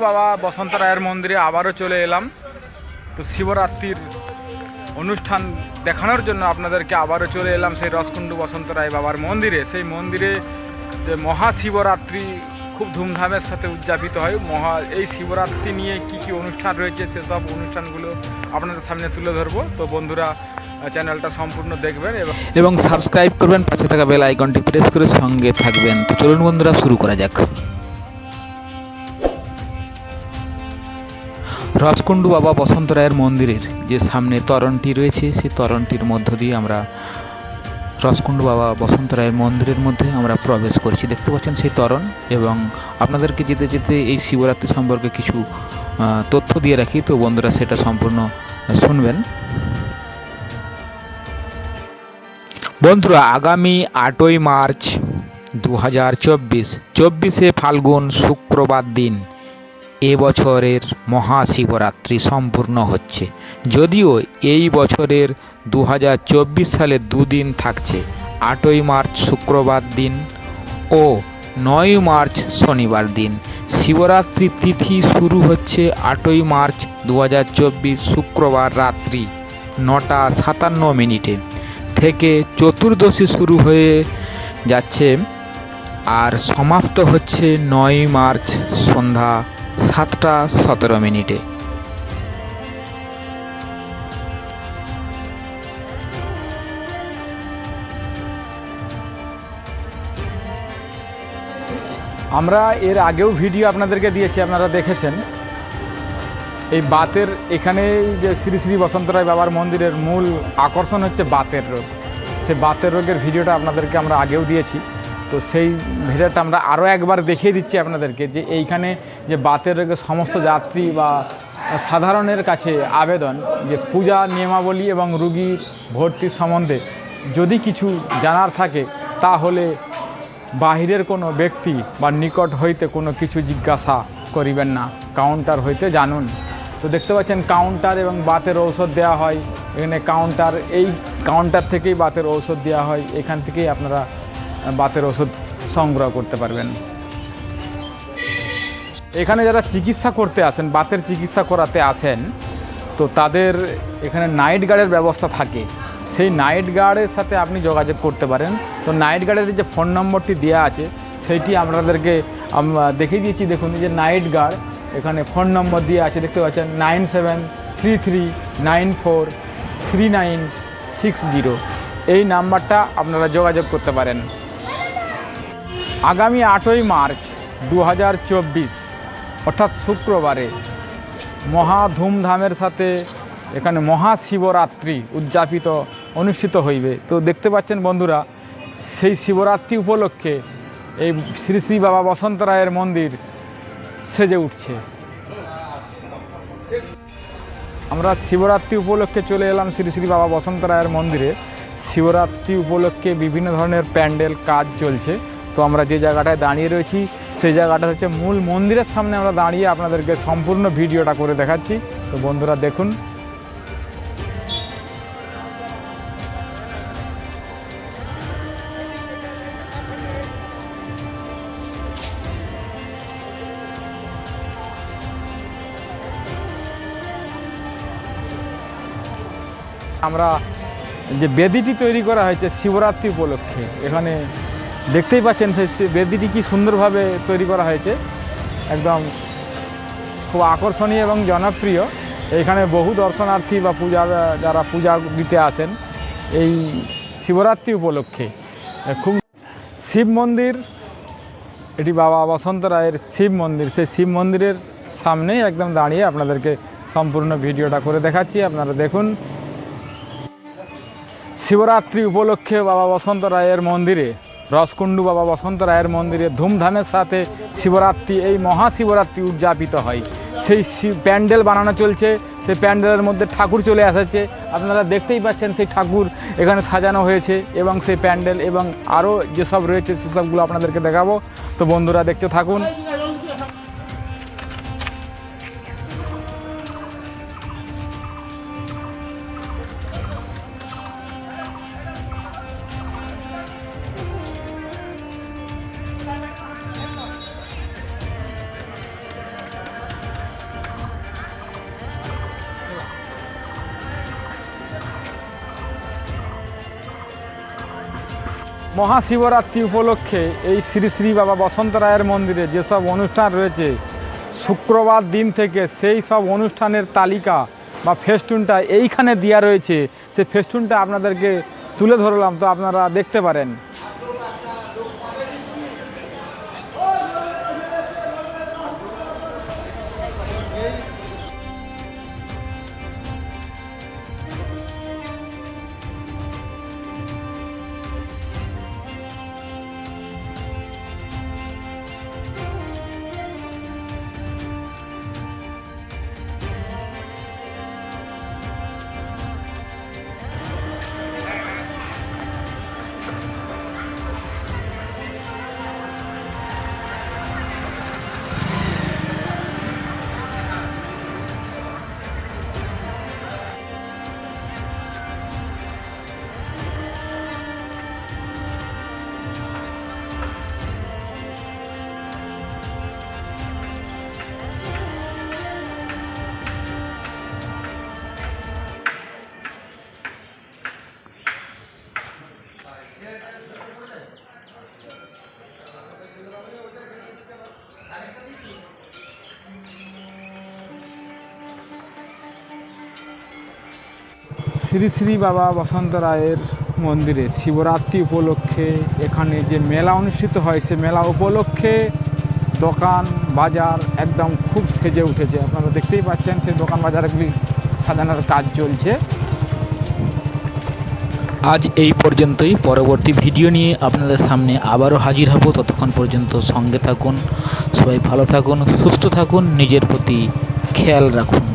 বাবা বসন্ত রায়ের মন্দিরে আবারও চলে এলাম। তো শিবরাত্রির অনুষ্ঠান দেখানোর জন্য আপনাদেরকে আবারও চলে এলাম সেই রসকুণ্ডু বসন্ত রায় বাবার মন্দিরে। সেই মন্দিরে যে মহাশিবরাত্রি খুব ধুমধামের সাথে উদযাপিত হয়। এই শিবরাত্রি নিয়ে কি কি অনুষ্ঠান রয়েছে সেসব অনুষ্ঠানগুলো আপনাদের সামনে তুলে ধরবো। তো বন্ধুরা চ্যানেলটা সম্পূর্ণ দেখবেন এবং সাবস্ক্রাইব করবেন, পাশে থাকা বেল আইকনটি প্রেস করে সঙ্গে থাকবেন। তো চলুন বন্ধুরা শুরু করা যাক। রসকুণ্ডু বাবা বসন্ত রায়ের মন্দিরের যে সামনে তরণটি রয়েছে, সেই তরণটির মধ্য দিয়ে আমরা রসকুণ্ডু বাবা বসন্ত রায়ের মন্দিরের মধ্যে আমরা প্রবেশ করছি। দেখতে পাচ্ছেন সেই তরণ। এবং আপনাদেরকে যেতে যেতে এই শিবরাত্রি সম্পর্কে কিছু তথ্য দিয়ে রাখি, তো বন্ধুরা সেটা সম্পূর্ণ শুনবেন। বন্ধুরা, আগামী 8ই মার্চ 2024 ফাল্গুন শুক্রবার দিন এবছরের মহাশিবরাত্রি সম্পূর্ণ হচ্ছে। যদিও এই বছরের 2024 সালে দুদিন থাকছে, 8ই মার্চ শুক্রবার দিন ও 9ই মার্চ শনিবার দিন। শিবরাত্রি তিথি শুরু হচ্ছে 8ই মার্চ 2024 শুক্রবার রাত্রি 9:57 থেকে চতুর্দশী শুরু হয়ে যাচ্ছে আর সমাপ্ত হচ্ছে 9ই মার্চ সন্ধ্যা 7:17। আমরা এর আগেও ভিডিও আপনাদেরকে দিয়েছি, আপনারা দেখেছেন। এই বাতের এখানে যে শ্রী শ্রী বসন্ত রায় বাবার মন্দিরের মূল আকর্ষণ হচ্ছে বাতের রোগ। সেই বাতের রোগের ভিডিওটা আপনাদেরকে আমরা আগেও দিয়েছি। তো সেই ভিডিওটা আমরা আরও একবার দেখিয়ে দিচ্ছি আপনাদেরকে যে এইখানে যে বাতের রোগের সমস্ত যাত্রী বা সাধারণের কাছে আবেদন যে পূজা নিয়মাবলী এবং রুগীর ভর্তির সম্বন্ধে যদি কিছু জানার থাকে তাহলে বাহিরের কোনো ব্যক্তি বা নিকট হইতে কোনো কিছু জিজ্ঞাসা করিবেন না, কাউন্টার হইতে জানুন। তো দেখতে পাচ্ছেন কাউন্টার এবং বাতের ঔষধ দেওয়া হয় এখানে। কাউন্টার, এই কাউন্টার থেকেই বাতের ঔষধ দেওয়া হয়। এখান থেকেই আপনারা বাতের ওষুধ সংগ্রহ করতে পারবেন। এখানে যারা চিকিৎসা করতে আসেন, বাতের চিকিৎসা করাতে আসেন, তো তাদের এখানে নাইট গার্ডের ব্যবস্থা থাকে। সেই নাইট গার্ডের সাথে আপনি যোগাযোগ করতে পারেন। তো নাইট গার্ডের যে ফোন নম্বরটি দেওয়া আছে সেইটি আপনাদেরকে আমরা দেখিয়ে দিয়েছি। দেখুন যে নাইট গার্ড এখানে ফোন নম্বর দিয়ে আছে, দেখতে পাচ্ছেন 9733943960। এই নাম্বারটা আপনারা যোগাযোগ করতে পারেন। আগামী 8ই মার্চ 2024 অর্থাৎ শুক্রবারে মহা ধুমধামের সাথে এখানে মহাশিবরাত্রি অনুষ্ঠিত হইবে। তো দেখতে পাচ্ছেন বন্ধুরা, সেই শিবরাত্রি উপলক্ষে এই শ্রী শ্রী বাবা বসন্ত রায়ের মন্দির সেজে উঠছে। আমরা শিবরাত্রি উপলক্ষে চলে এলাম শ্রী শ্রী বাবা বসন্ত রায়ের মন্দিরে। শিবরাত্রি উপলক্ষে বিভিন্ন ধরনের প্যান্ডেল কাজ চলছে। তো আমরা যে জায়গাটায় দাঁড়িয়ে রয়েছি সেই জায়গাটা হচ্ছে মূল মন্দিরের সামনে আমরা দাঁড়িয়ে আপনাদেরকে সম্পূর্ণ ভিডিওটা করে দেখাচ্ছি। তো বন্ধুরা দেখুন। আমরা যে বেদিটি তৈরি করা হয়েছে শিবরাত্রি উপলক্ষে, এখানে দেখতেই পাচ্ছেন সেই বেদিটি কি সুন্দরভাবে তৈরি করা হয়েছে, একদম খুব আকর্ষণীয় এবং জনপ্রিয়। এখানে বহু দর্শনার্থী বা যারা পূজা দিতে আসেন এই শিবরাত্রি উপলক্ষে। খুব শিব মন্দির, এটি বাবা বসন্ত রায়ের শিব মন্দির। সেই শিব মন্দিরের সামনেই একদম দাঁড়িয়ে আপনাদেরকে সম্পূর্ণ ভিডিওটা করে দেখাচ্ছি, আপনারা দেখুন। শিবরাত্রি উপলক্ষে বাবা বসন্ত রায়ের মন্দিরে, রসকুণ্ডু বাবা বসন্ত রায়ের মন্দিরে ধুমধামের সাথে শিবরাত্রি, এই মহাশিবরাত্রি উদযাপিত হয়। সেই প্যান্ডেল বানানো চলছে। সেই প্যান্ডেলের মধ্যে ঠাকুর চলে এসেছে, আপনারা দেখতেই পাচ্ছেন সেই ঠাকুর এখানে সাজানো হয়েছে। এবং সেই প্যান্ডেল এবং আরও যেসব রয়েছে সেসবগুলো আপনাদেরকে দেখাবো। তো বন্ধুরা দেখতে থাকুন। মহাশিবরাত্রি উপলক্ষে এই শ্রী শ্রী বাবা বসন্ত রায়ের মন্দিরে যেসব অনুষ্ঠান রয়েছে শুক্রবার দিন থেকে সেই সব অনুষ্ঠানের তালিকা বা ফেস্টুনটা এইখানে দেওয়া রয়েছে। সেই ফেস্টুনটা আপনাদেরকে তুলে ধরলাম, তো আপনারা দেখতে পারেন। শ্রী শ্রী বাবা বসন্ত রায়ের মন্দিরে শিবরাত্রি উপলক্ষে এখানে যে মেলা অনুষ্ঠিত হয়, সে মেলা উপলক্ষে দোকান বাজার একদম খুব সেজে উঠেছে। আপনারা দেখতেই পাচ্ছেন সেই দোকান বাজারগুলি সাজানোর কাজ চলছে। আজ এই পর্যন্তই। পরবর্তী ভিডিও নিয়ে আপনাদের সামনে আবারও হাজির হব। ততক্ষণ পর্যন্ত সঙ্গে থাকুন, সবাই ভালো থাকুন, সুস্থ থাকুন, নিজের প্রতি খেয়াল রাখুন।